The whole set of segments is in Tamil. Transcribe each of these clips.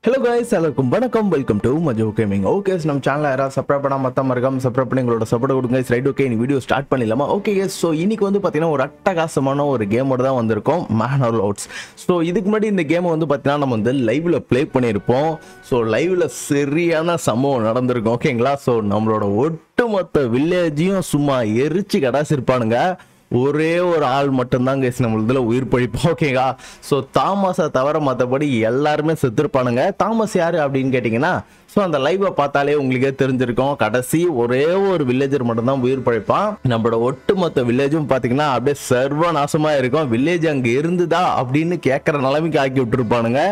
Hello guys, எல்லாருக்கும் வணக்கம். வெல்கம் டு மஜோ கேமிங். ஓகே, நம்ம சேனலை யாராவது சப்ஸ்கிரைப் பண்ணாம மொத்தம் மறக்காம சப்ஸ்கிரைப் பண்ணி உங்களோட சப்போர்ட் கொடுங்க. ரைட், ஓகே, இந்த வீடியோ ஸ்டார்ட் பண்ணிடலாமா? Okay yes. ஸோ இன்னைக்கு வந்து பார்த்தீங்கன்னா ஒரு அட்டகாசமான ஒரு கேமோட தான் வந்திருக்கோம், மேன் ஆல் அவுட்ஸ். ஸோ இதுக்கு முன்னாடி இந்த கேமை வந்து பார்த்தீங்கன்னா நம்ம வந்து லைவ்ல ப்ளே பண்ணியிருப்போம். ஸோ லைவ்ல சரியான சம்பவம் நடந்திருக்கும். ஓகேங்களா? ஸோ நம்மளோட ஒட்டுமொத்த வில்லேஜையும் சும்மா எரிச்சு கடாசிருப்பானுங்க. ஒரே ஒரு ஆள் மட்டும்தான் கேஸ் நம்ம இதுல உயிர் பழிப்போம். ஓகேங்களா? ஸோ தாமஸை தவிர மற்றபடி எல்லாருமே செத்துருப்பானுங்க. தாமஸ் யாரு அப்படின்னு கேட்டிங்கன்னா, ஸோ அந்த லைவை பார்த்தாலே உங்களுக்கே தெரிஞ்சிருக்கும். கடைசி ஒரே ஒரு வில்லேஜர் மட்டும்தான் உயிர் பழிப்பான். நம்மளோட ஒட்டுமொத்த வில்லேஜும் பார்த்தீங்கன்னா அப்படியே சர்வநாசமா இருக்கும். வில்லேஜ் அங்கே இருந்துதா அப்படின்னு கேட்குற நிலைமைக்கு ஆக்கி விட்டுருப்பானுங்க.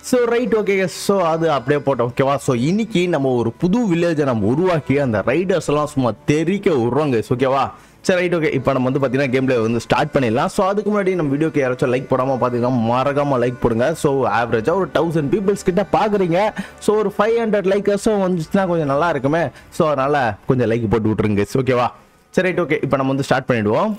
So right, okay. ஸோ அது அப்படியே போட்டோம். ஓகேவா? ஸோ இன்னைக்கு நம்ம ஒரு புது வில்லேஜை நம்ம உருவாக்கி அந்த ரைடர்ஸ் எல்லாம் சும்மா தெரிக்க விடுறோங்க. ஓகேவா? சரி, ரைட், ஓகே. இப்போ நம்ம வந்து பார்த்தீங்கன்னா கேம் பிளே வந்து ஸ்டார்ட் பண்ணிடலாம். ஸோ அதுக்கு முன்னாடி நம்ம வீடியோக்கு யாராச்சும் லைக் போடாமல் பார்த்தீங்கன்னா மறக்காமல் லைக் போடுங்க. ஸோ ஆவரேஜாக ஒரு 1000 பீப்புள்ஸ் கிட்ட பார்க்குறீங்க. ஸோ ஒரு 500 லைக்கர்ஸும் வந்துச்சுன்னா கொஞ்சம் நல்லா இருக்குமே. ஸோ அதனால் கொஞ்சம் லைக் போட்டு விட்ருங்க. ஓகேவா? சரி, ரைட், ஓகே. இப்போ நம்ம வந்து ஸ்டார்ட் பண்ணிவிடுவோம்.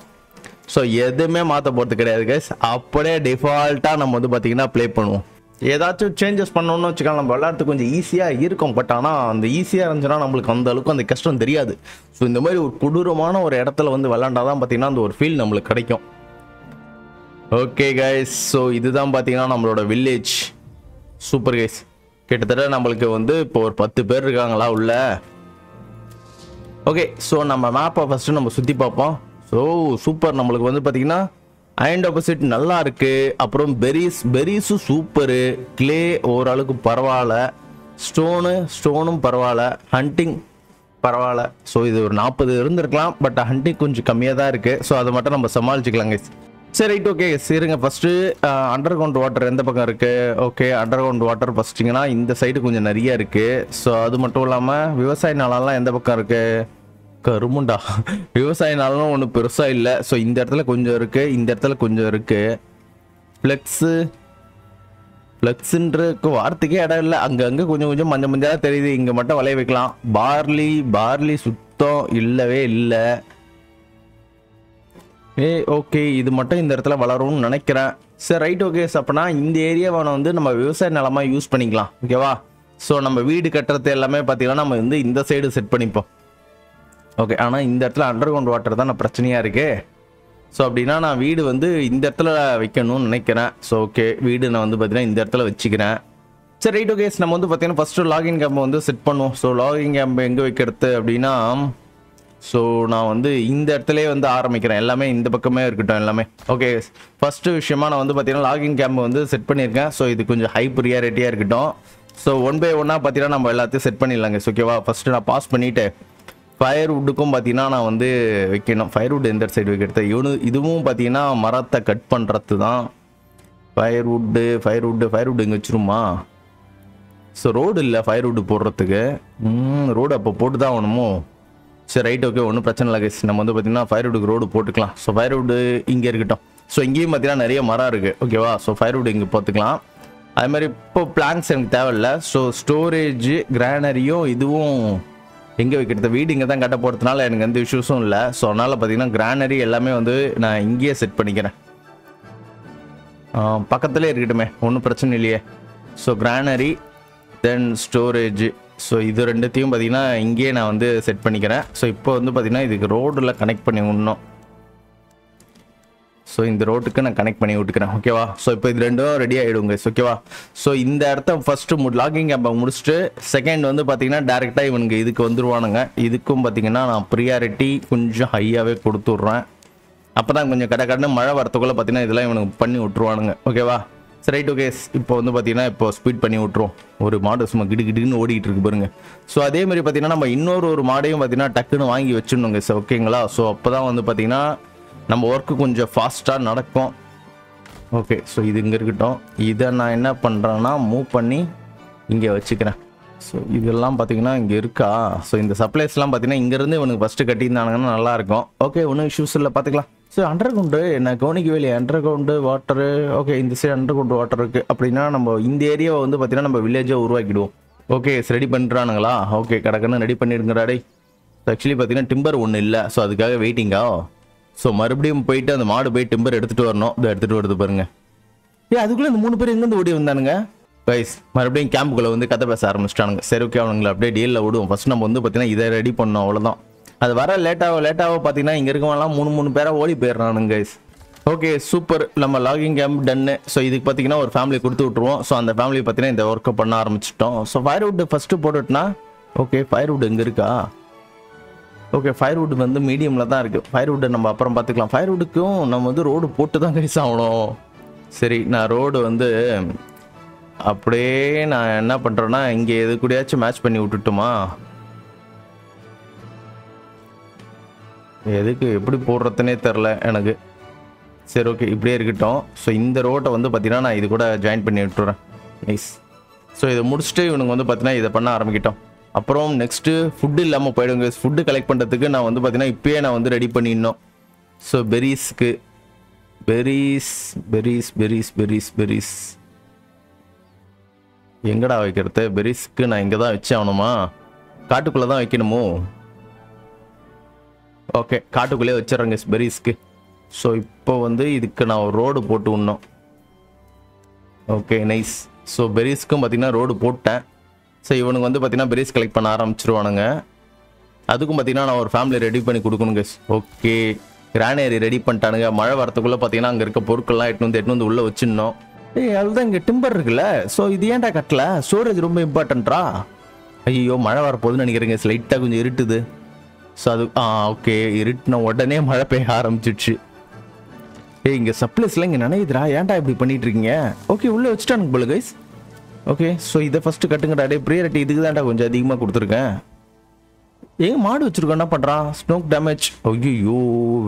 ஸோ எதுவுமே மாற்ற போகிறது கிடையாது கைஸ். அப்படியே டிஃபால்ட்டாக நம்ம வந்து பார்த்தீங்கன்னா ப்ளே பண்ணுவோம். ஏதாச்சும் சேஞ்சஸ் பண்ணணும்னு வச்சுக்கலாம், நம்ம விளையாடுறதுக்கு கொஞ்சம் ஈஸியாக இருக்கும். பட் ஆனால் அந்த ஈஸியாக இருந்துச்சுன்னா நம்மளுக்கு அந்த அளவுக்கு அந்த கஷ்டம் தெரியாது. ஸோ இந்த மாதிரி ஒரு கொடூரமான ஒரு இடத்துல வந்து விளையாண்டாதான் பார்த்தீங்கன்னா அந்த ஒரு ஃபீல் நம்மளுக்கு கிடைக்கும். ஓகே கைஸ், ஸோ இதுதான் பார்த்தீங்கன்னா நம்மளோட வில்லேஜ். Super guys. கிட்டத்தட்ட நம்மளுக்கு வந்து இப்போ ஒரு 10 பேர் இருக்காங்களா உள்ள. ஓகே, ஸோ நம்ம மேப்பை ஃபஸ்ட்டு நம்ம சுற்றி பார்ப்போம். So super. நம்மளுக்கு வந்து பார்த்தீங்கன்னா அயன் டெபாசிட் நல்லா இருக்கு. அப்புறம் பெரிஸும் சூப்பரு. கிளே ஓரளவுக்கு பரவாயில்ல. ஸ்டோனும் பரவாயில்ல. ஹண்டிங் பரவாயில்ல. ஸோ இது ஒரு 40 இருந்திருக்கலாம். பட் ஹண்டிங் கொஞ்சம் கம்மியாக தான் இருக்கு. ஸோ அதை மட்டும் நம்ம சமாளிச்சுக்கலாங்க. சரி, ரைட், ஓகே. சரிங்க, ஃபர்ஸ்ட்டு அண்டர் கிரவுண்ட் வாட்டர் எந்த பக்கம் இருக்கு? ஓகே, அண்டர் கிரவுண்ட் வாட்டர் ஃபர்ஸ்ட்டிங்கன்னா இந்த சைடு கொஞ்சம் நிறைய இருக்கு. ஸோ அது மட்டும் இல்லாமல் விவசாய நிலம்லாம் எந்த பக்கம் இருக்கு? கருமுண்டா. விவசாய நிலம் ஒன்றும் பெருசாக இல்லை. ஸோ இந்த இடத்துல கொஞ்சம் இருக்கு, இந்த இடத்துல கொஞ்சம் இருக்கு. ஃப்ளெக்ஸுன்றக்கு வார்த்தைக்கே இடம் இல்லை. அங்கங்கே கொஞ்சம் கொஞ்சம் மஞ்சள் மஞ்சளாக தெரியுது. இங்கே மட்டும் விளைய வைக்கலாம். பார்லி சுத்தம் இல்லவே இல்லை. ஓகே, இது மட்டும் இந்த இடத்துல வளரும்னு நினைக்கிறேன். சரி, ரைட், ஓகே. அப்போனா இந்த ஏரியாவை வந்து நம்ம விவசாய நிலமாக யூஸ் பண்ணிக்கலாம். ஓகேவா? ஸோ நம்ம வீடு கட்டுறது எல்லாமே பார்த்தீங்கன்னா நம்ம வந்து இந்த சைடு செட் பண்ணிப்போம். ஓகே, ஆனால் இந்த இடத்துல அண்டர் கிரவுண்ட் வாட்டர் தான் பிரச்சனையாக இருக்கு. ஸோ அப்படின்னா நான் வீடு வந்து இந்த இடத்துல வைக்கணும்னு நினைக்கிறேன். ஸோ ஓகே, வீடு நான் வந்து பார்த்தீங்கன்னா இந்த இடத்துல வச்சுக்கிறேன். சரி, ரைட், ஓகே. நம்ம வந்து பார்த்தீங்கன்னா ஃபஸ்ட்டு லாகின் கேம்பை வந்து செட் பண்ணுவோம். ஸோ லாகின் கேம்பை எங்கே வைக்கிறது அப்படின்னா, ஸோ நான் வந்து இந்த இடத்துலேயே வந்து ஆரம்பிக்கிறேன். எல்லாமே இந்த பக்கமே இருக்கட்டும் எல்லாமே. ஓகே, ஃபஸ்ட்டு விஷயமா நான் வந்து பார்த்தீங்கன்னா லாகின் கேம்பை வந்து செட் பண்ணியிருக்கேன். ஸோ இது கொஞ்சம் ஹை ப்ரியாரிட்டியாக இருக்கட்டும். ஸோ 1 by 1 பார்த்தீங்கன்னா நம்ம எல்லாத்தையும் செட் பண்ணிடலாங்க. ஓகேவா? ஃபஸ்ட்டு நான் பாஸ் பண்ணிவிட்டு ஃபயர்வுட்டுக்கும் பார்த்தீங்கன்னா நான் வந்து வைக்கணும். ஃபயர்வுட் எந்த சைடு வைக்கிறது? இதுவும் பார்த்தீங்கன்னா மரத்தை கட் பண்ணுறது தான். ஃபயர்வுட் இங்கே வச்சிருமா? ஸோ ரோடு இல்லை ஃபயர்வுட் போடுறதுக்கு. ரோடு அப்போ போட்டு தான் ஆகணுமோ? சரி, ரைட், ஓகே. ஒன்றும் பிரச்சனை இல்லை கைஸ். நம்ம வந்து பார்த்தீங்கன்னா ஃபயர்வுட்டுக்கு ரோடு போட்டுக்கலாம். ஸோ ஃபயர்வுட் இங்கே இருக்கட்டும். ஸோ இங்கேயும் பார்த்தீங்கன்னா நிறைய மரம் இருக்குது. ஓகேவா? ஸோ ஃபயர்வுட் இங்கே பார்த்துக்கலாம். அது மாதிரி இப்போ பிளான்ஸ் எனக்கு தேவையில்லை. ஸோ ஸ்டோரேஜ் கிரானரியும் இதுவும் எங்கே வைக்கிறது? வீடு இங்கே தான் கட்ட போகிறதுனால எனக்கு எந்த இஷ்யூஸும் இல்லை. ஸோ அதனால் பார்த்தீங்கன்னா கிரானரி எல்லாமே வந்து நான் இங்கேயே செட் பண்ணிக்கிறேன். பக்கத்துலேயே இருக்கட்டுமே, ஒன்றும் பிரச்சனை இல்லையே. ஸோ கிரானரி தென் ஸ்டோரேஜ். ஸோ இது ரெண்டுத்தையும் பார்த்தீங்கன்னா இங்கேயே நான் வந்து செட் பண்ணிக்கிறேன். ஸோ இப்போ வந்து பார்த்தீங்கன்னா இதுக்கு ரோடில் கனெக்ட் பண்ணி விடணும். ஸோ இந்த ரோட்டுக்கு நான் கனெக்ட் பண்ணி விட்டுக்கிறேன். ஓகேவா? ஸோ இப்போ இது ரெண்டும் ரெடி ஆகிடுங்க. ஓகேவா? ஸோ இந்த இடத்த ஃபஸ்ட்டு லாகிங் கேம்பை முடிச்சுட்டு செகண்ட் வந்து பார்த்தீங்கன்னா டேரெக்டாக இவனுக்கு இதுக்கு வந்துடுவானுங்க. இதுக்கும் பார்த்தீங்கன்னா நான் ப்ரியாரிட்டி கொஞ்சம் ஹையாகவே கொடுத்துட்றேன். அப்போ தான் கொஞ்சம் கடை மழை வரத்துக்குள்ளே பார்த்தீங்கன்னா இதெல்லாம் இவனுக்கு பண்ணி விட்ருவானுங்க. ஓகேவா? சரி, ரைட், ஓகே. இப்போ வந்து பார்த்தீங்கன்னா இப்போ ஸ்பீட் பண்ணி விட்ருவோம். ஒரு மாடு சும்மா கிடுன்னு ஓடிக்கிட்டு இருக்கு பாருங்க. ஸோ அதே மாதிரி பார்த்தீங்கன்னா நம்ம இன்னொரு மாடையும் பார்த்தீங்கன்னா டக்குன்னு வாங்கி வச்சிடணுங்க. சார் ஓகேங்களா? ஸோ அப்போ தான் வந்து பார்த்தீங்கன்னா நம்ம ஒர்க்கு கொஞ்சம் ஃபாஸ்ட்டாக நடக்கும். ஓகே, ஸோ இது இங்கே இருக்கட்டும். இதை நான் என்ன பண்ணுறேன்னா மூவ் பண்ணி இங்கே வச்சுக்கிறேன். ஸோ இதெல்லாம் பார்த்தீங்கன்னா இங்கே இருக்கா? ஸோ இந்த சப்ளைஸ்லாம் பார்த்தீங்கன்னா இங்கேருந்து இவனுக்கு ஃபஸ்ட்டு கட்டியிருந்தானுங்கன்னா நல்லாயிருக்கும். ஓகே, ஒன்றும் இஷ்யூஸ் இல்லை, பார்த்துக்கலாம். ஸோ அண்டர் கிரவுண்டு என்ன கவனிக்கவே இல்லையா? Under ground water. ஓகே, இந்த சைடு அண்டர் கிரவுண்டு வாட்டர் இருக்குது. அப்படின்னா நம்ம இந்த ஏரியாவை வந்து பார்த்தீங்கன்னா நம்ம வில்லேஜை உருவாக்கிடுவோம். ஓகே, ரெடி பண்ணுறானுங்களா? ஓகே, கடற்கன்னு ரெடி பண்ணிடுங்கிறாடே. ஆக்சுவலி பார்த்தீங்கன்னா டிம்பர் ஒன்றும் இல்லை. ஸோ அதுக்காக வெயிட்டிங்கா? ஸோ மறுபடியும் போயிட்டு அந்த மாடு போய் டிம்பர் எடுத்துகிட்டு வரணும். இதை எடுத்துகிட்டு வருது பாருங்க. அதுக்குள்ளே இந்த 3 பேர் எங்கேருந்து ஓடி வந்தானுங்க? கைஸ் மறுபடியும் கேம்புக்குள்ள வந்து கதை பேச ஆரம்பிச்சிட்டானுங்க. சரி ஓகே அவனுங்களை அப்படியே டீலில் விடுவோம். ஃபர்ஸ்ட் நம்ம வந்து பார்த்தீங்கன்னா இதை ரெடி பண்ணோம், அவ்வளோதான். அது வர லேட்டாக பார்த்தீங்கன்னா இங்கே இருக்கவங்கலாம் 3 பேராக ஓடி போயிடுறானுங்க கைஸ். ஓகே சூப்பர், நம்ம லாகிங் கேம்ப் டன்னு. ஸோ இதுக்கு பார்த்தீங்கன்னா ஒரு ஃபேமிலி கொடுத்து விட்ருவோம். ஸோ அந்த ஃபேமிலி பார்த்தீங்கன்னா இந்த ஒர்க்கை பண்ண ஆரம்பிச்சிட்டோம். ஸோ ஃபயர்வுட் ஃபஸ்ட்டு போட்டுட்டுனா ஓகே. ஃபயர்வுட் எங்கே இருக்கா? ஓகே ஃபயர்வுட் வந்து மீடியமில் தான் இருக்குது. ஃபயர்வுட்டை நம்ம அப்புறம் பார்த்துக்கலாம். ஃபயர்வுட்டுக்கும் நம்ம வந்து ரோடு போட்டு தான் கைஸ் ஆகணும். சரி நான் ரோடு வந்து அப்படியே நான் என்ன பண்ணுறேன்னா இங்கே எது கூடயாச்சும் மேட்ச் பண்ணி விட்டுட்டுமா? எதுக்கு எப்படி போடுறதுனே தெரில எனக்கு. சரி ஓகே இப்படியே இருக்கட்டும். ஸோ இந்த ரோட்டை வந்து பார்த்தீங்கன்னா நான் இது கூட ஜாயின் பண்ணி விட்டுறேன். நைஸ். ஸோ இதை முடிச்சுட்டு இவனுங்க வந்து பார்த்தீங்கன்னா இதை பண்ண ஆரம்பிக்கிட்டோம். அப்புறம் நெக்ஸ்ட்டு ஃபுட்டு இல்லாமல் போயிடுங்க. ஃபுட்டு கலெக்ட் பண்ணுறதுக்கு நான் வந்து பார்த்தீங்கன்னா இப்போயே நான் வந்து ரெடி பண்ணிடணும். ஸோ பெரிஸ்க்கு பெரிஸ் எங்கடா வைக்கிறது? பெரிஸ்க்கு நான் இங்கே தான் வச்சு ஆகணுமா? காட்டுக்குள்ளே தான் வைக்கணுமோ? ஓகே காட்டுக்குள்ளே வச்சிடறேங்க பெரிஸ்க்கு. ஸோ இப்போ வந்து இதுக்கு நான் ஒரு ரோடு போட்டு விடணும். Okay nice. ஸோ பெரிஸ்க்கும் பார்த்தீங்கன்னா ரோடு போட்டேன். ஸோ இவனுக்கு வந்து பார்த்தீங்கன்னா பெரிஸ் கலெக்ட் பண்ண ஆரம்பிச்சிருவானுங்க. அதுக்கும் பார்த்தீங்கன்னா நான் ஒரு ஃபேமிலி ரெடி பண்ணி கொடுக்கணுங்க. ஓகே கிரானேரி ரெடி பண்ணிட்டானுங்க. மழை வரத்துக்குள்ளே பார்த்தீங்கன்னா அங்கே இருக்க பொருட்கள்லாம் எட்டு வந்து உள்ளே வச்சிடணும். அதுதான் இங்கே டிம்பர் இருக்குல்ல. ஸோ இது ஏன்டா கட்டல? ஸ்டோரேஜ் ரொம்ப இம்பார்ட்டன்ட்ரா. ஐயோ மழை வரப்போகுதுன்னு நினைக்கிறேங்க. லைட்டாக கொஞ்சம் இருட்டுது. ஸோ அது ஓகே இருட்டுன உடனே மழை பெய்ய ஆரம்பிச்சிடுச்சு. இங்கே சப்ளைஸ்லாம் இங்கே நினைக்குதுரா. ஏன்டா இப்படி பண்ணிட்டு இருக்கீங்க? ஓகே உள்ளே வச்சுட்டானுங்க போல கைஸ். ஓகே ஸோ இதை ஃபஸ்ட்டு கட்டுங்கடா. டே ப்ரியாரிட்டி இதுக்கு தான்டா கொஞ்சம் அதிகமாக கொடுத்துருக்கேன். மாடு வச்சுருக்கோம் என்ன பண்ணுறான்? ஸ்னோக் டேமேஜ். ஐயோ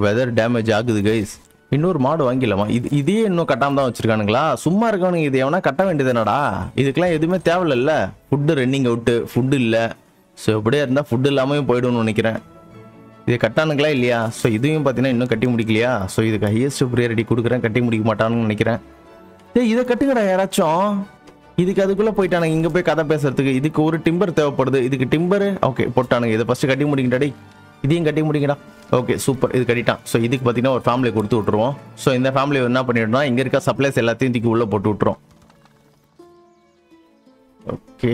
வெதர் டேமேஜ் ஆகுது கைஸ். இன்னொரு மாடு வாங்கிடலாமா? இதே இன்னும் கட்டாமல் தான் வச்சுருக்கானுங்களா? சும்மா இருக்கவனுங்க இது எவனா கட்ட வேண்டியது என்னடா? இதுக்கெல்லாம் எதுவுமே தேவையில்ல. ஃபுட்டு ரன்னிங் அவுட்டு, ஃபுட்டு இல்லை. ஸோ எப்படியே இருந்தால் ஃபுட்டு இல்லாமல் போய்டும்னு நினைக்கிறேன். இது கட்டானுங்களா இல்லையா? ஸோ இதையும் பார்த்தீங்கன்னா இன்னும் கட்டி முடிக்கலையா? ஸோ இதுக்கு ஹையஸ்ட் ப்ரியாரிட்டி கொடுக்குறேன். கட்டி முடிக்க மாட்டானுன்னு நினைக்கிறேன். இதை கட்டுங்கடா யாராச்சும். இதுக்கு அதுக்குள்ளே போயிட்டானுங்க இங்கே போய் கதை பேசுறதுக்கு. இதுக்கு ஒரு டிம்பர் தேவைப்படுது. இதுக்கு டிம்பரு ஓகே போட்டானுங்க. இதை ஃபஸ்ட்டு கட்டி முடிக்கிட்டாடி. இதையும் கட்டி முடிக்கடா. ஓகே சூப்பர் இது கட்டிட்டான். ஸோ இதுக்கு பார்த்தீங்கன்னா ஒரு ஃபேமிலி கொடுத்து விட்ருவோம். ஸோ இந்த ஃபேமிலி என்ன பண்ணிவிட்டோம்னா இங்கே இருக்க சப்ளைஸ் எல்லாத்தையும் இதுக்கு உள்ளே போட்டு விட்ருவோம். ஓகே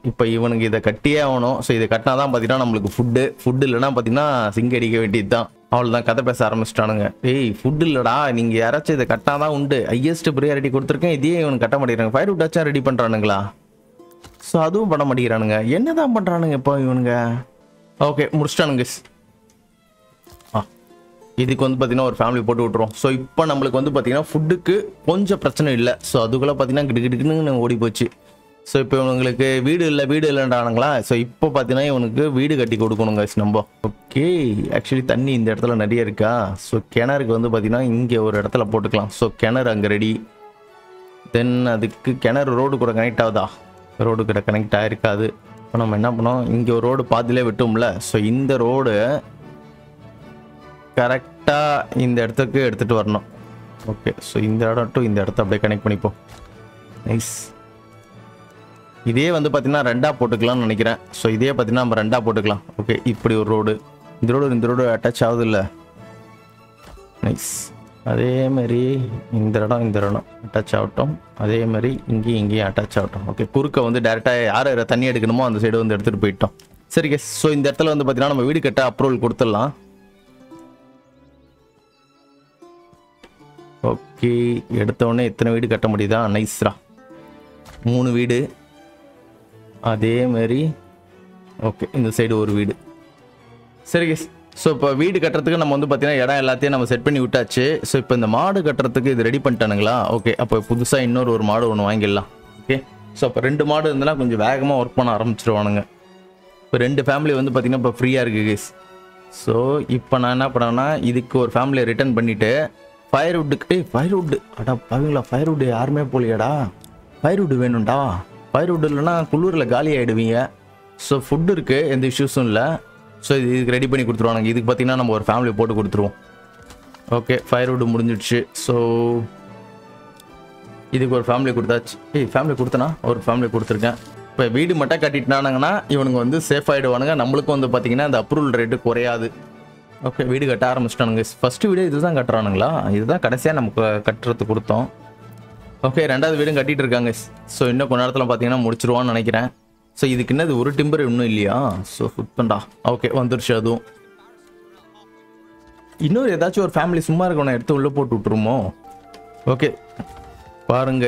இப்போ இவனுக்கு இதை கட்டியே ஆகணும். ஸோ இதை கட்டினா தான் பார்த்தீங்கன்னா நம்மளுக்கு ஃபுட்டு இல்லைன்னா பார்த்தீங்கன்னா சிங்க அடிக்க வேண்டியது தான். அவ்வளோதான் கதை பேச ஆரம்பிச்சிட்டானுங்க. ஃபுட்டு இல்லைடா நீங்கள் யாராச்சும் இதை கட்டினா தான் உண்டு. ஹையஸ்ட் ப்ரியாரிட்டி கொடுத்துருக்கேன். இதையே இவனுக்கு கட்ட மாட்டேங்கிறாங்க. ஃபயர் விட்டாச்சும் ரெடி பண்ணுறானுங்களா? ஸோ அதுவும் பண்ண மாட்டேங்கிறானுங்க. என்ன தான் பண்ணுறானுங்க இப்போ இவனுங்க? ஓகே முடிச்சிட்டானுங்க. இதுக்கு வந்து பார்த்தீங்கன்னா ஒரு ஃபேமிலி போட்டு விட்ருவோம். ஸோ இப்போ நம்மளுக்கு வந்து பார்த்தீங்கன்னா ஃபுட்டுக்கு கொஞ்சம் பிரச்சனை இல்லை. ஸோ அதுக்குள்ளே பார்த்தீங்கன்னா கிடுக்கிட்டுன்னு ஓடி போச்சு. ஸோ இப்போ இவங்களுக்கு வீடு இல்லைன்றானுங்களா? ஸோ இப்போ பார்த்தீங்கன்னா இவனுக்கு வீடு கட்டி கொடுக்கணுங்க நம்ம. ஓகே ஆக்சுவலி தண்ணி இந்த இடத்துல நிறைய இருக்கா? ஸோ கிணறுக்கு வந்து பார்த்தீங்கன்னா இங்கே ஒரு இடத்துல போட்டுக்கலாம். ஸோ கிணறு அங்கே ரெடி. தென் அதுக்கு கிணறு ரோடு கூட கனெக்ட் ஆகுதா? ரோடு கூட கனெக்ட் ஆகிருக்காது. இப்போ நம்ம என்ன பண்ணோம்? இங்கே ஒரு ரோடு பாதிலே விட்டோம்ல. ஸோ இந்த ரோடு கரெக்டாக இந்த இடத்துக்கு எடுத்துகிட்டு வரணும். ஓகே ஸோ இந்த இடம் டு இந்த இடத்த அப்படியே கனெக்ட் பண்ணிப்போம். நைஸ். இதே வந்து பார்த்தீங்கன்னா ரெண்டாக போட்டுக்கலாம்னு நினைக்கிறேன். ஸோ இதே பார்த்தீங்கன்னா நம்ம ரெண்டாக போட்டுக்கலாம். ஓகே இப்படி ஒரு ரோடு, இந்த ரோடு அட்டாச் ஆகுது இல்லை? நைஸ். அதேமாரி இந்த இடம் அட்டாச் ஆகட்டும். அதேமாதிரி இங்கேயும் அட்டாச் ஆகட்டும். ஓகே குறுக்க வந்து டேரெக்டாக யார் தண்ணி எடுக்கணுமோ அந்த சைடு வந்து எடுத்துகிட்டு போயிட்டோம். சரி கேஸ். ஸோ இந்த இடத்துல வந்து பார்த்தீங்கன்னா நம்ம வீடு கட்ட அப்ரூவல் கொடுத்துடலாம். ஓகே எடுத்தோடனே எத்தனை வீடு கட்ட முடியுதா? நைஸ்ரா 3 வீடு. அதேமாரி ஓகே இந்த சைடு ஒரு வீடு. சரி கேஸ். ஸோ இப்போ வீடு கட்டுறதுக்கு நம்ம வந்து பார்த்தீங்கன்னா இடம் எல்லாத்தையும் நம்ம செட் பண்ணி விட்டாச்சு. ஸோ இப்போ இந்த மாடு கட்டுறதுக்கு இது ரெடி பண்ணிட்டானுங்களா? ஓகே அப்போ புதுசாக இன்னொரு மாடு ஒன்று வாங்கிடலாம். ஓகே ஸோ அப்போ 2 மாடு இருந்தாலும் கொஞ்சம் வேகமாக ஒர்க் பண்ண ஆரம்பிச்சிருவானுங்க. இப்போ 2 ஃபேமிலி வந்து பார்த்தீங்கன்னா இப்போ ஃப்ரீயாக இருக்குது கேஸ். ஸோ இப்போ நான் என்ன பண்ணேன்னா இதுக்கு ஒரு ஃபேமிலியை ரிட்டர்ன் பண்ணிவிட்டு ஃபயர்வுட்டுக்கு ஃபயர்வுட்டு பாவீங்களா? ஃபயர்வுட்டு யாருமே போலியாடா? ஃபயர்வுட்டு வேணும்டா. ஃபயர்வுட் இல்லைன்னா குளிரில் காலி ஆகிடுவீங்க. ஸோ ஃபுட்டு இருக்குது, எந்த இஷ்யூஸும் இல்லை. ஸோ இதுக்கு ரெடி பண்ணி கொடுத்துருவாங்க. இதுக்கு பார்த்தீங்கன்னா நம்ம ஒரு ஃபேமிலி போட்டு கொடுத்துருவோம். ஓகே ஃபயர்வுட் முடிஞ்சிடுச்சு. ஸோ இதுக்கு ஒரு ஃபேமிலி கொடுத்தாச்சு. ஃபேமிலி கொடுத்தனா? ஒரு ஃபேமிலி கொடுத்துருக்கேன். இப்போ வீடு மட்டும் கட்டிட்டானுங்கன்னா இவனுங்க வந்து சேஃப் ஆகிடுவானுங்க. நம்மளுக்கும் வந்து பார்த்தீங்கன்னா அந்த அப்ரூவல் ரேட்டு குறையாது. ஓகே வீடு கட்ட ஆரம்பிச்சிட்டானுங்க. ஃபஸ்ட்டு வீடு இதுதான் கட்டுறானுங்களா? இதுதான் கடைசியாக நமக்கு கட்டுறதுக்கு கொடுத்தோம். ஓகே, ரெண்டாவது வீடும் கட்டிட்டு இருக்காங்க. ஸோ இன்னும் கொஞ்ச நேரத்தில் பார்த்தீங்கன்னா முடிச்சிருவான்னு நினைக்கிறேன். ஸோ இதுக்கு என்னது ஒரு டிம்பர் இன்னும் இல்லையா? ஸோ சுத்தண்டா. ஓகே, வந்துருச்சு அதுவும். இன்னொரு ஏதாச்சும் ஒரு ஃபேமிலி சும்மா இருக்கணும் எடுத்து உள்ளே போட்டு விட்டுருமோ? ஓகே பாருங்க.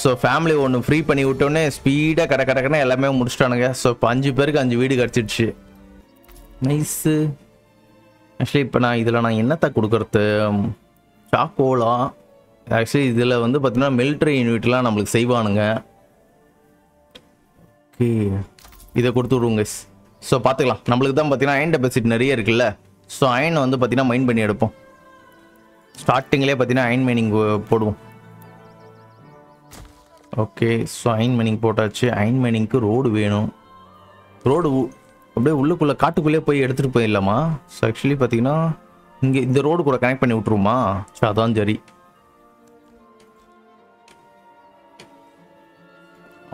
ஸோ ஃபேமிலி ஒன்று ஃப்ரீ பண்ணி விட்டோன்னே ஸ்பீடாக கடக்கடக்குன்னு எல்லாமே முடிச்சிட்டானுங்க. ஸோ இப்போ 5 பேருக்கு 5 வீடு கிடச்சிடுச்சு. நைஸு. ஆக்சுவலி இப்போ நான் என்னத்தை கொடுக்குறது? சாக்கோலா. ஆக்சுவலி இதில் வந்து பார்த்தீங்கன்னா மிலிட்ரி யூனிட்லாம் நம்மளுக்கு செய்வானுங்க. ஓகே, இதை கொடுத்து விடுவோங்க. ஸோ பார்த்துக்கலாம். நம்மளுக்கு தான் பார்த்தீங்கன்னா அயன் டெபாசிட் நிறைய இருக்குல்ல. ஸோ அயனை வந்து பார்த்தீங்கன்னா மைன் பண்ணி எடுப்போம். ஸ்டார்டிங்லேயே பார்த்தீங்கன்னா அயன் மைனிங் போடுவோம். ஓகே, ஸோ அயன் மைனிங் போட்டாச்சு. அயன் மைனிங்க்கு ரோடு வேணும். ரோடு அப்படியே உள்ளுக்குள்ளே காட்டுக்குள்ளேயே போய் எடுத்துகிட்டு போயிடலாமா? ஸோ ஆக்சுவலி பார்த்தீங்கன்னா இங்கே இந்த ரோடு கூட கனெக்ட் பண்ணி விட்ருவோமா? ஸோ அதான் சரி.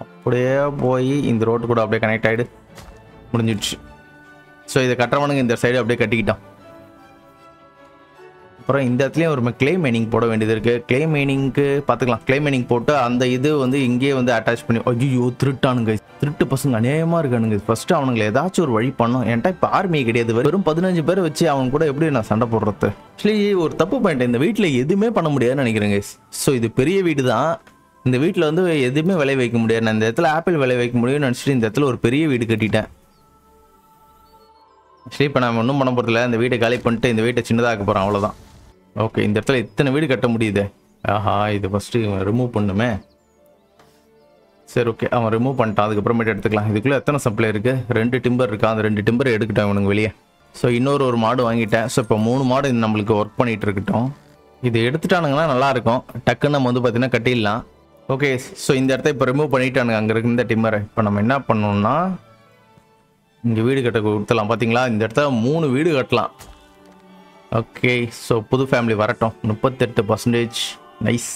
அப்படியே போய் இந்த ரோடு கூட அப்படியே கனெக்ட் ஆகிடு முடிஞ்சிடுச்சு. ஸோ இதை கட்டுறவனுங்க இந்த சைடு அப்படியே கட்டிக்கிட்டான். அப்புறம் இந்த இடத்துலையும் ஒரு கிளே மைனிங் போட வேண்டியது இருக்குது. கிளே மைனிங்க்கு பார்த்துக்கலாம். கிளே மைனிங் போட்டு அந்த இது வந்து இங்கேயே வந்து அட்டாச் பண்ணி. ஐயோ திருட்டானுங்க, திருட்டு பசங்க அநேகமாக இருக்கானுங்க. ஃபஸ்ட்டு அவனுங்களை ஏதாச்சும் ஒரு வழி பண்ணோம். என்கிட்ட இப்போ ஆர்மி கிடையாது. வெறும் 15 பேரை வச்சு அவன் கூட எப்படி நான் சண்டை போடுறது? ஆக்சுவலி ஒரு தப்பு பண்ணிட்டேன். இந்த வீட்டில் எதுவுமே பண்ண முடியாதுன்னு நினைக்கிறேங்க. ஸோ இது பெரிய வீடு தான். இந்த வீட்டில் வந்து எதுவுமே விளைய வைக்க முடியாது. நான் இந்த இடத்துல ஆப்பிள் விளைய வைக்க முடியும்னு நினச்சிட்டு இந்த இடத்துல ஒரு பெரிய வீடு கட்டிட்டேன். ஆக்சுவலி இப்போ நான் ஒன்றும் பண்ண போகிறதில்ல. இந்த வீட்டை காலி பண்ணிட்டு இந்த வீட்டை சின்னதாக போகிறேன், அவ்வளோதான். ஓகே, இந்த இடத்துல இத்தனை வீடு கட்ட முடியுது. ஆஹா, இது ஃபஸ்ட்டு ரிமூவ் பண்ணுமே. சரி ஓகே, அவன் ரிமூவ் பண்ணிட்டான். அதுக்கப்புறமேட்டு எடுத்துக்கலாம். இதுக்குள்ளே எத்தனை சப்ளை இருக்குது? 2 டிம்பர் இருக்கா. அந்த 2 டிம்பர் எடுக்கிட்டேன் இவனுக்கு வெளியே. ஸோ இன்னொரு மாடு வாங்கிட்டேன். ஸோ இப்போ 3 மாடு நம்மளுக்கு ஒர்க் பண்ணிகிட்டு இருக்கட்டும். இது எடுத்துட்டானுங்கன்னா நல்லாயிருக்கும். டக்குன்னு நம்ம வந்து பார்த்தீங்கன்னா கட்டிடலாம். ஓகே, ஸோ இந்த இடத்த இப்போ ரிமூவ் பண்ணிட்டானுங்க அங்கே இருக்க இந்த டிம்பரை. இப்போ நம்ம என்ன பண்ணோம்னா இங்கே வீடு கட்ட கொடுத்துலாம். பார்த்தீங்களா, இந்த இடத்துல 3 வீடு கட்டலாம். ஓகே, ஸோ புது ஃபேமிலி வரட்டும். 38%. நைஸ்.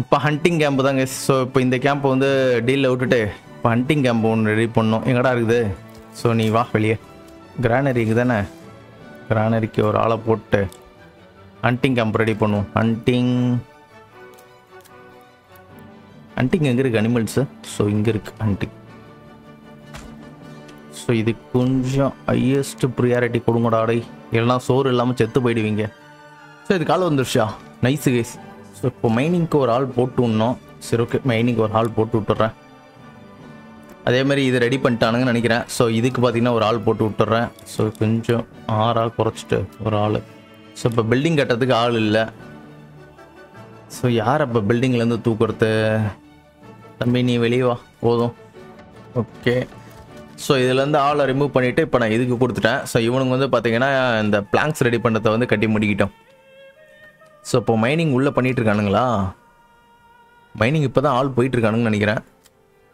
இப்போ ஹண்டிங் கேம்ப் தாங்க. ஸோ இப்போ இந்த கேம்ப் வந்து டீலில் விட்டுட்டு இப்போ ஹண்டிங் கேம்ப் ஒன்று ரெடி பண்ணோம். எங்கடா இருக்குது? ஸோ நீ வா வெளியே. கிரானரிக்கு தானே? கிரானரிக்கு ஒரு ஆளை போட்டு ஹண்டிங் கேம்ப் ரெடி பண்ணுவோம். ஹண்டிங் எங்கே இருக்குது அனிமல்ஸு? ஸோ இங்கே இருக்குது ஹண்டிங். ஸோ இது கொஞ்சம் ஹையஸ்ட் ப்ரியாரிட்டி கொடுங்கடாடை, இல்லைனா சோறு இல்லாமல் செத்து போயிடுவீங்க. ஸோ இது கால் வந்துருச்சா? Nice case. ஸோ இப்போ மைனிங்க்கு ஒரு ஆள் போட்டு விடணும். சரி ஓகே, மைனிங்க்கு ஒரு ஆள் போட்டு விட்டுறேன். அதேமாதிரி இது ரெடி பண்ணிட்டானுங்கன்னு நினைக்கிறேன். ஸோ இதுக்கு பார்த்தீங்கன்னா ஒரு ஆள் போட்டு விட்டுறேன். ஸோ கொஞ்சம் 6 குறைச்சிட்டு ஒரு ஆள். ஸோ இப்போ பில்டிங் கட்டுறதுக்கு ஆள் இல்லை. ஸோ யார் அப்போ பில்டிங்லேருந்து தூக்குறது? தம்பி நீ வெளியே வா போதும். ஓகே, ஸோ இதுலேருந்து ஆளை ரிமூவ் பண்ணிவிட்டு இப்போ நான் இதுக்கு கொடுத்துட்டேன். ஸோ இவனுங்க வந்து பார்த்தீங்கன்னா இந்த பிளாங்க்ஸ் ரெடி பண்ணுறதை வந்து கட்டி முடிக்கிட்டோம். ஸோ இப்போ மைனிங் உள்ளே பண்ணிகிட்டு இருக்கானுங்களா? மைனிங் இப்போ தான் ஆள் போயிட்டுருக்கானுங்கன்னு நினைக்கிறேன்.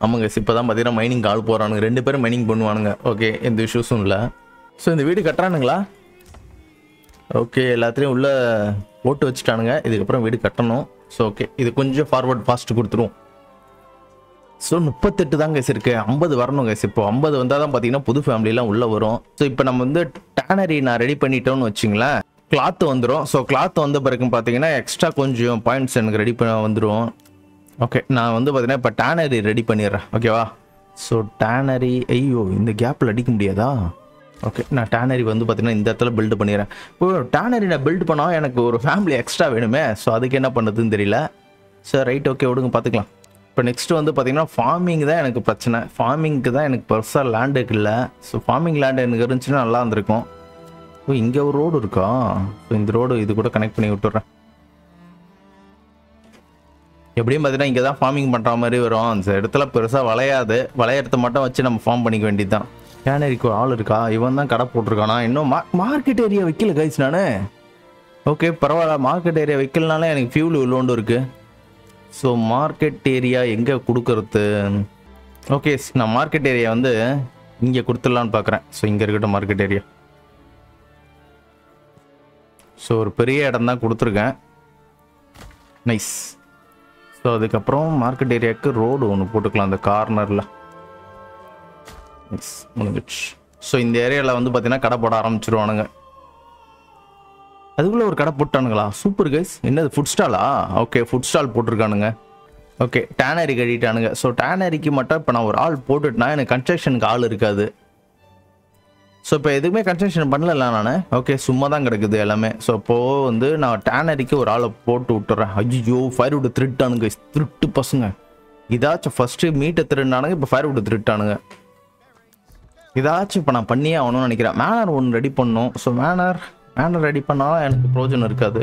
ஆமாங்க, இப்போ தான் பார்த்தீங்கன்னா மைனிங் ஆள் போகிறானுங்க. 2 பேரும் மைனிங் பண்ணுவானுங்க. ஓகே, எந்த இஷ்யூஸும் இல்லை. ஸோ இந்த வீடு கட்டுறானுங்களா? ஓகே, எல்லாத்துலேயும் உள்ளே போட்டு வச்சுட்டானுங்க. இதுக்கப்புறம் வீடு கட்டணும். ஸோ ஓகே, இது கொஞ்சம் ஃபார்வர்ட் ஃபாஸ்ட்டு கொடுத்துருவோம். ஸோ 38 தான் கேஸ் இருக்குது. 50 வரணும் கேஸ். இப்போ 50 வந்தால் தான் பார்த்தீங்கன்னா புது ஃபேமிலிலாம் உள்ளே வரும். ஸோ இப்போ நம்ம வந்து டேனரி நான் ரெடி பண்ணிட்டோன்னு வச்சுங்களேன், கிளாத்து வந்துடும். ஸோ கிளாத் வந்த பிறகு பார்த்தீங்கன்னா எக்ஸ்ட்ரா கொஞ்சம் பாயிண்ட்ஸ் எனக்கு ரெடி பண்ண வந்துடும். ஓகே, நான் வந்து பார்த்தீங்கன்னா இப்போ டேனரி ரெடி பண்ணிடுறேன். ஓகேவா? ஸோ டேனரி, ஐயோ இந்த கேப்பில் அடிக்க முடியாதா? ஓகே, நான் டேனரி வந்து பார்த்தீங்கன்னா இந்த இடத்துல பில்டு பண்ணிடுறேன். இப்போ டேனரி நான் பில்டு பண்ணால் எனக்கு ஒரு ஃபேமிலி எக்ஸ்ட்ரா வேணுமே. ஸோ அதுக்கு என்ன பண்ணுறதுன்னு தெரியல. ஸோ ரைட், ஓகே விடுங்க பார்த்துக்கலாம். இப்போ நெக்ஸ்ட் வந்து பார்த்தீங்கன்னா ஃபார்மிங் தான் எனக்கு பிரச்சனை. ஃபார்மிங்க்கு தான் எனக்கு பெருசாக லேண்டுக்கு இல்லை. ஸோ ஃபார்மிங் லேண்டு எனக்கு இருந்துச்சுன்னா நல்லா இருந்திருக்கும். ஓ, இங்கே ஒரு ரோடு இருக்கா? ஸோ இந்த ரோடு இது கூட கனெக்ட் பண்ணி விட்டுறேன். எப்படியும் பார்த்தீங்கன்னா இங்கே தான் ஃபார்மிங் பண்ணுற மாதிரி வரும். அந்த இடத்துல பெருசாக வளையாது. வளையறதை மட்டும் வச்சு நம்ம ஃபார்ம் பண்ணிக்க வேண்டியது தான். கேனரிக்கு ஒரு ஆள் இருக்கா? இவன் தான் கடை போட்டிருக்கானா? இன்னும் மார்க்கெட் ஏரியா வைக்கல கைஸ் நான். ஓகே பரவாயில்ல, மார்க்கெட் ஏரியா வைக்கலனால எனக்கு ஃபியூல் உள்ளோண்டு இருக்குது. ஸோ மார்க்கெட் ஏரியா எங்கே கொடுக்கறது? ஓகே, நான் மார்க்கெட் ஏரியா வந்து இங்கே கொடுத்துடலான்னு பார்க்குறேன். ஸோ இங்கே இருக்கட்டும் மார்க்கெட் ஏரியா. ஸோ ஒரு பெரிய இடம் தான் கொடுத்துருக்கேன். நைஸ். ஸோ அதுக்கப்புறம் மார்க்கெட் ஏரியாவுக்கு ரோடு ஒன்று போட்டுக்கலாம் அந்த கார்னரில். நைஸ், முடிஞ்சிடுச்சு. ஸோ இந்த ஏரியாவில் வந்து பார்த்தீங்கன்னா கடை போட ஆரம்பிச்சிருவானுங்க. அதுக்குள்ளே ஒரு கடை போட்டானுங்களா? Super guys. என்னது ஃபுட் ஸ்டாலா? ஓகே, ஃபுட் ஸ்டால் போட்டிருக்கானுங்க. ஓகே டேனரி கட்டிட்டானுங்க. ஸோ டேனரிக்கு மட்டும் இப்போ நான் ஒரு ஆள் போட்டுட்டேன்னா எனக்கு கன்ஸ்ட்ரக்ஷனுக்கு ஆள் இருக்காது. ஸோ இப்போ எதுவுமே கன்ஸ்ட்ரக்ஷன் பண்ணல நான். ஓகே சும்மா தான் கிடக்குது எல்லாமே. ஸோ இப்போது வந்து நான் டேனரிக்கு ஒரு ஆளை போட்டு விட்டுறேன். ஐயோ ஃபயர்வுட் திருட்டானுங்க, திருட்டு பசங்க. இதாச்சும் ஃபஸ்ட்டு மீட்டை திருட்டானுங்க, இப்போ ஃபயர்வுட் திருட்டானுங்க. இதாச்சும் இப்போ நான் பண்ணியே ஆகணும்னு நினைக்கிறேன். மேனர் ஒன்று ரெடி பண்ணணும். ஸோ மேனர் ரெடி பண்ணாலும் எனக்கு ப்ரோஜனம் இருக்காது.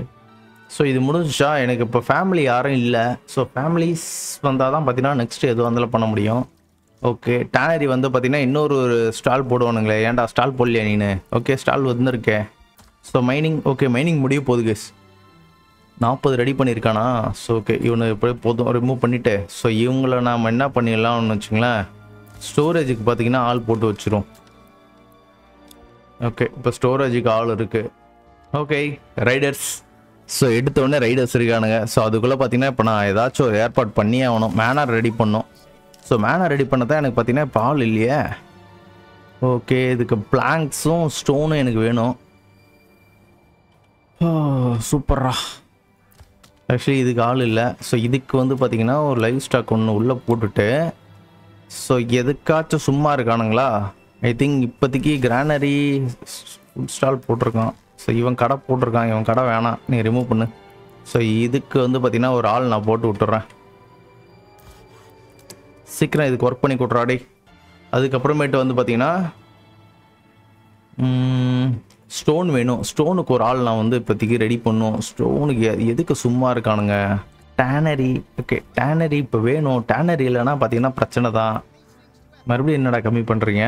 ஸோ இது முடிஞ்சிச்சா? எனக்கு இப்போ ஃபேமிலி யாரும் இல்லை. ஸோ ஃபேமிலிஸ் வந்தால் தான் பார்த்தீங்கன்னா நெக்ஸ்ட்டு எதுவும் வந்தாலும் பண்ண முடியும். ஓகே டேனரி வந்து பார்த்தீங்கன்னா இன்னொரு ஸ்டால் போடுவானுங்களே, ஏன்டா ஸ்டால் போடலையா நீனு? ஓகே ஸ்டால் வந்துருக்கேன். ஸோ மைனிங் ஓகே மைனிங் முடிய போகுது கேஸ். 40 ரெடி பண்ணியிருக்கானா? ஸோ ஓகே இவனு இப்போ போதும் ரிமூவ் பண்ணிவிட்டு ஸோ இவங்கள நாம் என்ன பண்ணிடலாம்னு வச்சுங்களேன், ஸ்டோரேஜுக்கு பார்த்தீங்கன்னா ஆள் போட்டு வச்சிரும். ஓகே இப்போ ஸ்டோரேஜுக்கு ஆள் இருக்குது. Okay Riders. ஸோ எடுத்தோடனே ரைடர்ஸ் இருக்கானுங்க. ஸோ அதுக்குள்ளே பார்த்தீங்கன்னா இப்போ நான் ஏதாச்சும் ஒரு ஏற்பாடு பண்ணியே ஆகணும். மேனர் ரெடி பண்ணோம். ஸோ மேனர் ரெடி பண்ண தான் எனக்கு பார்த்தீங்கன்னா இப்போ ஆள் இல்லையே. ஓகே இதுக்கு பிளாங்க்ஸும் ஸ்டோனும் எனக்கு வேணும். சூப்பரா. ஆக்சுவலி இதுக்கு ஆள் இல்லை. ஸோ இதுக்கு வந்து பார்த்தீங்கன்னா ஒரு லைவ் ஸ்டாக் ஒன்று உள்ளே போட்டுட்டு ஸோ எதுக்காச்சும் சும்மா இருக்கானுங்களா? ஐ திங்க் இப்போதைக்கு கிரானரி ஃபுட் ஸ்டால் போட்டிருக்கான். ஸோ இவன் கடை போட்டிருக்கான், இவன் கடை வேணாம், நீ ரிமூவ் பண்ணு. ஸோ இதுக்கு வந்து பார்த்தீங்கன்னா ஒரு ஆள் நான் போட்டு விட்டுறேன். சீக்கிரம் இதுக்கு ஒர்க் பண்ணி கொடுறாடி. அதுக்கப்புறமேட்டு வந்து பார்த்தீங்கன்னா ஸ்டோன் வேணும். ஸ்டோனுக்கு ஒரு ஆள் நான் வந்து இப்போதைக்கு ரெடி பண்ணும். ஸ்டோனுக்கு எதுக்கு சும்மா இருக்கானுங்க? டேனரி ஓகே டேனரி இப்போ வேணும். டேனரி இல்லைன்னா பார்த்தீங்கன்னா பிரச்சனை தான். மறுபடியும் என்னடா கம்மி பண்ணுறீங்க?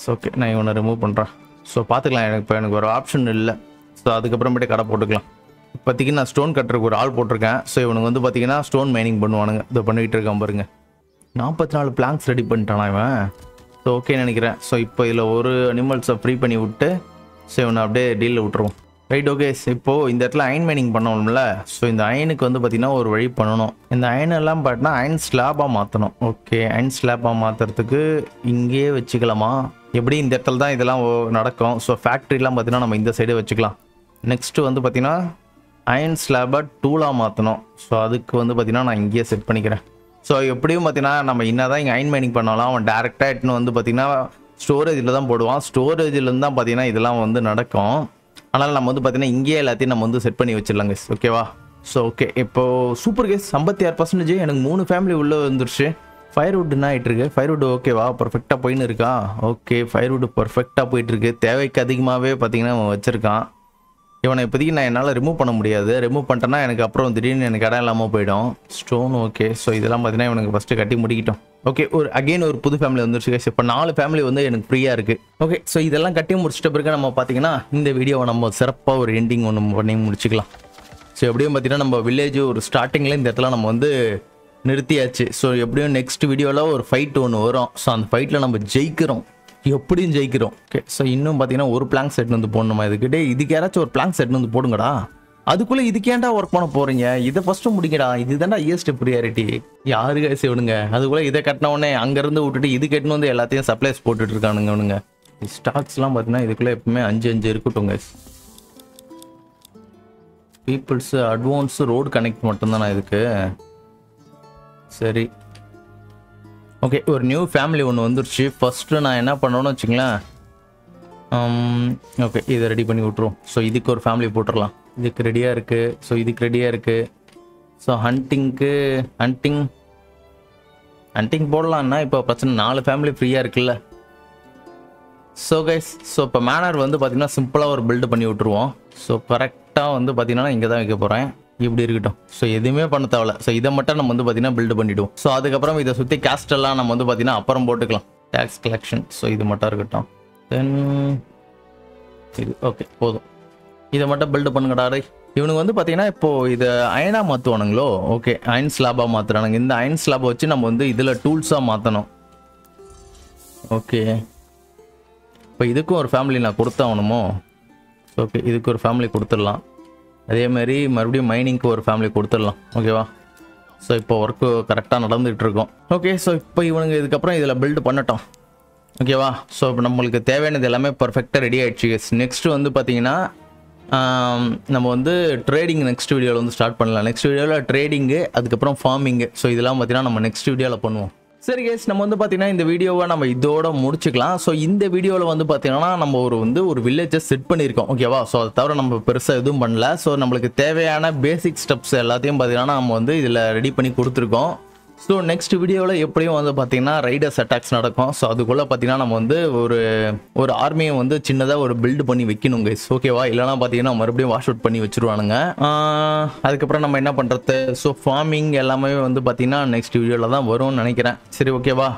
ஸோ ஓகே நான் இவனை ரிமூவ் பண்ணுறேன். ஸோ பார்த்துக்கலாம். எனக்கு ஒரு ஆப்ஷன் இல்லை. ஸோ அதுக்கப்புறமேட்டு கடை போட்டுக்கலாம். இப்போதைக்கு நான் ஸ்டோன் கட்டுறதுக்கு ஒரு ஆள் போட்டிருக்கேன். ஸோ இவனுக்கு வந்து பார்த்தீங்கன்னா ஸ்டோன் மைனிங் பண்ணுவானுங்க. இதை பண்ணிகிட்டு இருக்கான் பாருங்க. 44 பிளாங்க்ஸ் ரெடி பண்ணிட்டானா இவன். ஸோ ஓகே நினைக்கிறேன். ஸோ இப்போ இதில் ஒரு அனிமல்ஸை ஃப்ரீ பண்ணி விட்டு ஸோ இவனை அப்படியே டீலில் விட்டுருவோம். Right okay. இப்போது இந்த இடத்துல அயன் மைனிங் பண்ணணும்ல. ஸோ இந்த அயனுக்கு வந்து பார்த்தீங்கன்னா ஒரு வழி பண்ணணும். இந்த அயன் எல்லாம் பார்த்தீங்கன்னா அயன் ஸ்லாபாக மாற்றணும். ஓகே அயன் ஸ்லாபாக மாற்றுறதுக்கு இங்கேயே வச்சுக்கலாமா? எப்படி இந்த இடத்துல தான் இதெல்லாம் நடக்கும். ஸோ ஃபேக்ட்ரிலாம் பார்த்தீங்கன்னா நம்ம இந்த சைடே வச்சுக்கலாம். நெக்ஸ்ட்டு வந்து பார்த்தீங்கன்னா அயன் ஸ்லாபை டூலாக மாற்றணும். ஸோ அதுக்கு வந்து பார்த்தீங்கன்னா நான் இங்கேயே செட் பண்ணிக்கிறேன். ஸோ எப்படியும் பார்த்தீங்கன்னா நம்ம என்ன தான் இங்கே அயன் மைனிங் பண்ணாலும் அவன் டேரெக்டாக எட்டுன்னு வந்து பார்த்தீங்கன்னா ஸ்டோரேஜில் தான் போடுவான். ஸ்டோரேஜிலேருந்து தான் பார்த்தீங்கன்னா இதெல்லாம் வந்து நடக்கும். ஆனால் நம்ம வந்து பார்த்தீங்கன்னா இங்கேயே எல்லாத்தையும் நம்ம வந்து செட் பண்ணி வச்சிடலாம் கேஸ். ஓகேவா? ஸோ ஓகே இப்போது சூப்பர் கேஸ். 56% எனக்கு 3 ஃபேமிலி உள்ளே வந்துருச்சு. ஃபயர்வுட் என்ன ஆகிட்டு இருக்கு? ஃபயர்வுட் ஓகேவா? பர்ஃபெக்டாக போயின்னு இருக்கா? ஓகே ஃபயர்வுட் பர்ஃபெக்டாக போயிட்டுருக்கு. தேவைக்கு அதிகமாகவே பார்த்தீங்கன்னா அவன் வச்சுருக்கான். இவனை இப்போதைக்கு நான் என்னால் ரிமூவ் பண்ண முடியாது. ரிமூவ் பண்ணிட்டேன்னா எனக்கு அப்புறம் திடீர்னு எனக்கு இடம் இல்லாமல் போயிடும். Stone okay. ஸோ இதெல்லாம் பார்த்தீங்கன்னா இவனுக்கு ஃபஸ்ட்டு கட்டி முடிக்கிட்டோம். ஓகே ஒரு புது ஃபேமிலி வந்துருச்சு கேஸ். இப்போ 4 ஃபேமிலி வந்து எனக்கு ஃப்ரீயாக இருக்குது. ஓகே ஸோ இதெல்லாம் கட்டி முடிச்சிட்ட பிறகு நம்ம பார்த்தீங்கன்னா இந்த வீடியோவை நம்ம சிறப்பாக ஒரு எண்டிங் ஒன்று பண்ணி முடிச்சுக்கலாம். ஸோ எப்படியும் பார்த்தீங்கன்னா நம்ம வில்லேஜ் ஒரு ஸ்டார்டிங்கில் இந்த இடத்துல நம்ம வந்து நிறுத்தியாச்சு. ஸோ எப்படியும் நெக்ஸ்ட் வீடியோவில் ஒரு ஃபைட் ஒன்று வரும். ஸோ அந்த ஃபைட்டில் நம்ம ஜெயிக்கிறோம், எப்படியும் ஜெயிக்கிறோம். ஓகே ஸோ இன்னும் பார்த்தீங்கன்னா ஒரு பிளாங்க் செட் வந்து போடணுமா? இதுக்கு யாராச்சும் ஒரு பிளாங்க் செட் வந்து போடுங்கடா. அதுக்குள்ளே இதுக்கேண்டா ஒர்க் பண்ண போகிறீங்க? இதை ஃபஸ்ட்டு முடிங்கடா. இதுதான்டா ஈஸ்ட் ப்ரியாரிட்டி. யாருக்கா செய்வனுங்க? அதுக்குள்ளே இதை கட்டினவுடனே அங்கேருந்து விட்டுட்டு இது கட்டினு வந்து எல்லாத்தையும் சப்ளைஸ் போட்டுட்டு இருக்கானுங்க அவனுங்க. ஸ்டாக்ஸ்லாம் பார்த்தீங்கன்னா இதுக்குள்ளே எப்பவுமே 5 இருக்குட்டுங்க. பீப்புள்ஸு அட்வான்ஸு ரோடு கனெக்ட் மட்டும்தானா இதுக்கு? சரி ஓகே ஒரு நியூ ஃபேமிலி ஒன்று வந்துருச்சு. ஃபஸ்ட்டு நான் என்ன பண்ணணும்னு வச்சுங்களேன். ஓகே இதை ரெடி பண்ணி விட்ருவோம். ஸோ இதுக்கு ஒரு ஃபேமிலி போட்டுடலாம். இதுக்கு ரெடியாக இருக்குது. ஸோ இதுக்கு ரெடியாக இருக்குது. ஸோ ஹண்டிங் போடலான்னா இப்போ பிரச்சனை 4 ஃபேமிலி ஃப்ரீயாக இருக்குல்ல. ஸோ கைஸ் ஸோ இப்போ மேனர் வந்து பார்த்தீங்கன்னா சிம்பிளாக ஒரு பில்டு பண்ணி விட்ருவோம். ஸோ கரெக்டாக வந்து பார்த்தீங்கன்னா இங்கே தான் வைக்க போகிறேன். இப்படி இருக்கட்டும். ஸோ எதுவுமே பண்ண தேவையில்ல. ஸோ இதை மட்டும் நம்ம வந்து பார்த்தீங்கன்னா பில்டு பண்ணிவிடுவோம். ஸோ அதுக்கப்புறம் இதை சுற்றி கேஸ்டெல்லாம் நம்ம வந்து பார்த்தீங்கன்னா அப்புறம் போட்டுக்கலாம். டேக்ஸ் கலெக்ஷன் ஸோ இது மட்டும் இருக்கட்டும். தென் இது ஓகே போதும். இதை மட்டும் பில்டு பண்ணுங்கடா. இவனுக்கு வந்து பார்த்தீங்கன்னா இப்போது இதை அயனாக மாற்றுவானுங்களோ? Okay iron ஸ்லாபாக மாற்றுறானுங்க. இந்த அயன் ஸ்லாபை வச்சு நம்ம வந்து இதில் டூல்ஸாக மாற்றணும். ஓகே இப்போ இதுக்கும் ஒரு ஃபேமிலி நான் கொடுத்தாகணுமோ? ஓகே இதுக்கு ஒரு ஃபேமிலி கொடுத்துடலாம். அதேமாதிரி மறுபடியும் மைனிங்க்கு ஒரு ஃபேமிலி கொடுத்துடலாம். ஓகேவா? ஸோ இப்போ ஒர்க்கு கரெக்டாக நடந்துகிட்டு இருக்கோம். ஓகே ஸோ இப்போ இவனுங்க இதுக்கப்புறம் இதில் பில்டு பண்ணட்டும். ஓகேவா? ஸோ இப்போ நம்மளுக்கு தேவையானது எல்லாமே பர்ஃபெக்டாக ரெடி ஆகிடுச்சு. நெக்ஸ்ட்டு வந்து பார்த்தீங்கன்னா நம்ம வந்து ட்ரேடிங் நெக்ஸ்ட் வீடியோவில் வந்து ஸ்டார்ட் பண்ணலாம். நெக்ஸ்ட் வீடியோவில் ட்ரேடிங்கு, அதுக்கப்புறம் ஃபார்மிங்கு. ஸோ இதெல்லாம் பார்த்தீங்கன்னா நம்ம நெக்ஸ்ட் வீடியோவில் பண்ணுவோம். சரி கேஸ், நம்ம வந்து பார்த்தீங்கன்னா இந்த வீடியோவை நம்ம இதோட முடிச்சுக்கலாம். ஸோ இந்த வீடியோவில் வந்து பார்த்தீங்கன்னா நம்ம ஒரு வில்லேஜை செட் பண்ணியிருக்கோம், ஓகேவா? ஸோ அதை தவிர நம்ம பெருசாக எதுவும் பண்ணல. ஸோ நம்மளுக்கு தேவையான பேசிக் ஸ்டெப்ஸ் எல்லாத்தையும் பார்த்தீங்கன்னா நம்ம வந்து இதில் ரெடி பண்ணி கொடுத்துருக்கோம். ஸோ நெக்ஸ்ட் வீடியோவில் எப்படியும் வந்து பார்த்தீங்கன்னா ரைடர்ஸ் அட்டாக்ஸ் நடக்கும். ஸோ அதுக்குள்ளே பார்த்தீங்கன்னா நம்ம வந்து ஒரு ஆர்மியை வந்து சின்னதாக ஒரு பில்டு பண்ணி வைக்கணும் கைஸ், ஓகேவா? இல்லைனா பார்த்தீங்கன்னா மறுபடியும் வாஷ் அவுட் பண்ணி வச்சுருவானுங்க. அதுக்கப்புறம் நம்ம என்ன பண்ணுறது? ஸோ ஃபார்மிங் எல்லாமே வந்து பார்த்தீங்கன்னா நெக்ஸ்ட் வீடியோவில் தான் வரும்னு நினைக்கிறேன். சரி, ஓகேவா?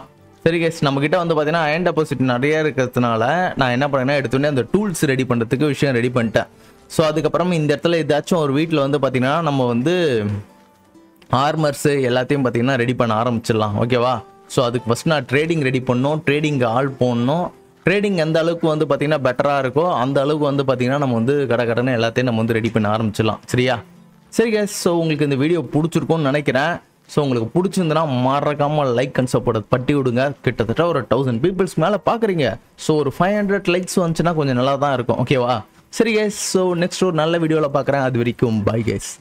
சரி கைஸ், நம்மக்கிட்ட வந்து பார்த்தீங்கன்னா அயன் டெபாசிட் நிறைய இருக்கிறதுனால நான் என்ன பண்ணேன்னா எடுத்தோடனே அந்த டூல்ஸ் ரெடி பண்ணுறதுக்கு விஷயம் ரெடி பண்ணிட்டேன். ஸோ அதுக்கப்புறம் இந்த இடத்துல ஏதாச்சும் ஒரு வீட்டில் வந்து பார்த்தீங்கன்னா நம்ம வந்து ஆர்மர்ஸு எல்லாத்தையும் பார்த்தீங்கன்னா ரெடி பண்ண ஆரம்பிச்சிடலாம், ஓகேவா? ஸோ அதுக்கு ஃபஸ்ட் நான் ட்ரேடிங் ரெடி பண்ணணும், ட்ரேடிங் ஆள் போடணும். ட்ரேடிங் எந்த அளவுக்கு வந்து பார்த்தீங்கன்னா பெட்டராக இருக்கோ அந்த அளவுக்கு வந்து பார்த்தீங்கன்னா நம்ம வந்து கடன்னு எல்லாத்தையும் நம்ம வந்து ரெடி பண்ண ஆரம்பிச்சிடலாம், சரியா? சரி கேஸ், ஸோ உங்களுக்கு இந்த வீடியோ பிடிச்சிருக்கும்னு நினைக்கிறேன். ஸோ உங்களுக்கு பிடிச்சிருந்துன்னா மறக்காமல் லைக் அண்ட் சப்போர்ட் தட்டி விடுங்க. கிட்டத்தட்ட ஒரு 1000 பீப்புள்ஸ் மேலே பார்க்குறீங்க. ஸோ ஒரு 500 லைக்ஸ் வந்துச்சுன்னா கொஞ்சம் நல்லா தான் இருக்கும், ஓகேவா? சரி கேஸ், ஸோ நெக்ஸ்ட் ஒரு நல்ல வீடியோவில் பார்க்குறேன். அது வரைக்கும் பை கேஸ்.